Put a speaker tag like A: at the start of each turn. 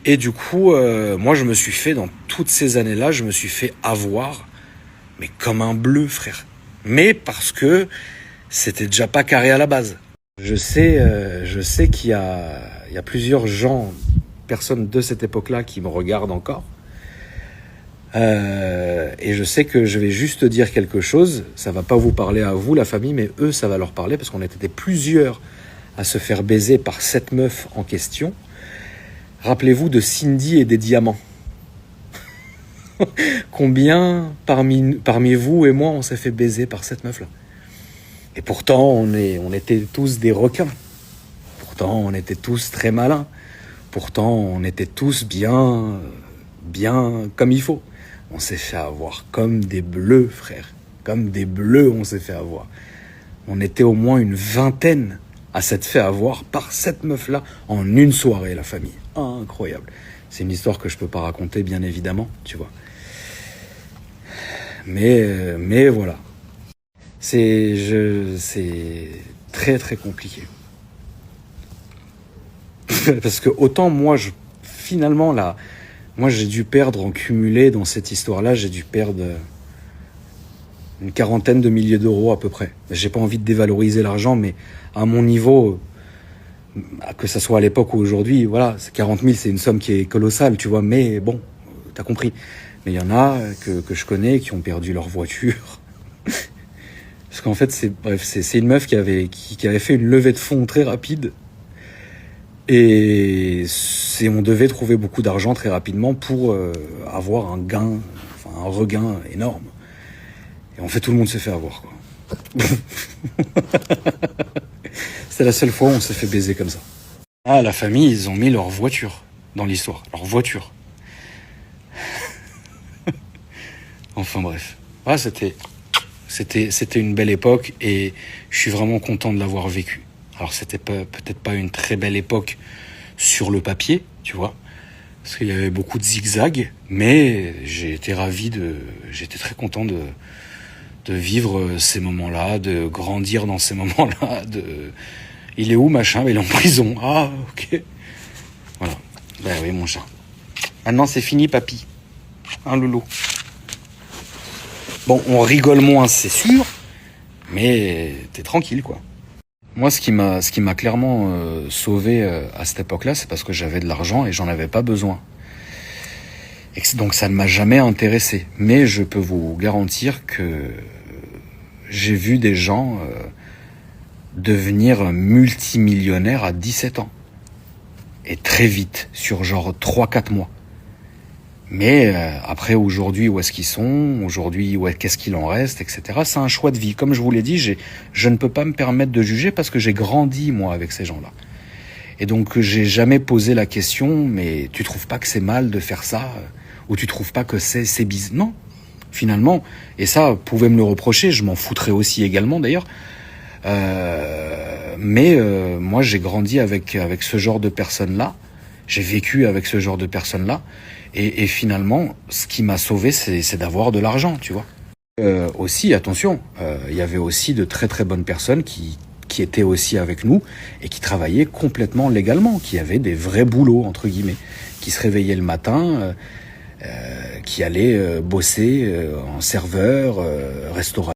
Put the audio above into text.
A: Et du coup, moi, je me suis fait, dans toutes ces années-là, je me suis fait avoir, mais comme un bleu, frère. Mais parce que c'était déjà pas carré à la base. Je sais qu'il y a plusieurs gens, personnes de cette époque-là qui me regardent encore. Et je sais que je vais juste dire quelque chose. Ça va pas vous parler à vous, la famille, mais eux, ça va leur parler parce qu'on était plusieurs à se faire baiser par cette meuf en question. Rappelez-vous de Cindy et des diamants. Combien parmi vous et moi on s'est fait baiser par cette meuf-là? Et pourtant, on était tous des requins. Pourtant, on était tous très malins. Pourtant, on était tous bien comme il faut. On s'est fait avoir comme des bleus, frère. Comme des bleus, on s'est fait avoir. On était au moins une vingtaine à s'être fait avoir par cette meuf-là en une soirée, la famille. Incroyable. C'est une histoire que je peux pas raconter, bien évidemment, tu vois. Mais voilà. C'est très très compliqué. Parce que autant moi, finalement, là, moi j'ai dû perdre en cumulé dans cette histoire-là, j'ai dû perdre une quarantaine de milliers d'euros à peu près. J'ai pas envie de dévaloriser l'argent, mais à mon niveau, que ça soit à l'époque ou aujourd'hui, voilà, 40 000, c'est une somme qui est colossale, tu vois, mais bon, t'as compris. Mais il y en a que je connais qui ont perdu leur voiture. Parce qu'en fait, c'est une meuf qui avait fait une levée de fonds très rapide. Et on devait trouver beaucoup d'argent très rapidement pour avoir un gain, enfin un regain énorme. Et en fait, tout le monde s'est fait avoir, quoi. C'est la seule fois où on s'est fait baiser comme ça. Ah, la famille, ils ont mis leur voiture dans l'histoire. Leur voiture. Enfin bref. Ah, c'était une belle époque et je suis vraiment content de l'avoir vécu. Alors c'était peut-être pas une très belle époque sur le papier, tu vois, parce qu'il y avait beaucoup de zigzags, mais j'étais très content de vivre ces moments-là, de grandir dans ces moments-là. Il est où, machin? Il est en prison. Ah, ok. Voilà. Ben oui, mon chat. Maintenant, c'est fini, papy. Hein, loulou? Bon, on rigole moins, c'est sûr, mais t'es tranquille, quoi. Moi, ce qui m'a clairement sauvé à cette époque-là, c'est parce que j'avais de l'argent et j'en avais pas besoin. Et donc, ça ne m'a jamais intéressé. Mais je peux vous garantir que j'ai vu des gens devenir multimillionnaires à 17 ans. Et très vite, sur genre 3-4 mois. Mais après, aujourd'hui, où est-ce qu'ils sont? Aujourd'hui, qu'est-ce qu'il en reste, etc. C'est un choix de vie. Comme je vous l'ai dit, je ne peux pas me permettre de juger parce que j'ai grandi, moi, avec ces gens-là. Et donc, j'ai jamais posé la question, mais tu trouves pas que c'est mal de faire ça? Ou tu trouves pas que c'est bizarre? Non, finalement. Et ça, vous pouvez me le reprocher, je m'en foutrais aussi également, d'ailleurs. Mais moi, j'ai grandi avec ce genre de personnes-là. J'ai vécu avec ce genre de personnes-là. Et finalement, ce qui m'a sauvé, c'est d'avoir de l'argent, tu vois. Aussi, attention, il y avait aussi de très très bonnes personnes qui étaient aussi avec nous et qui travaillaient complètement légalement, qui avaient des vrais boulots, entre guillemets, qui se réveillaient le matin, qui allaient bosser en serveur, restaurateur.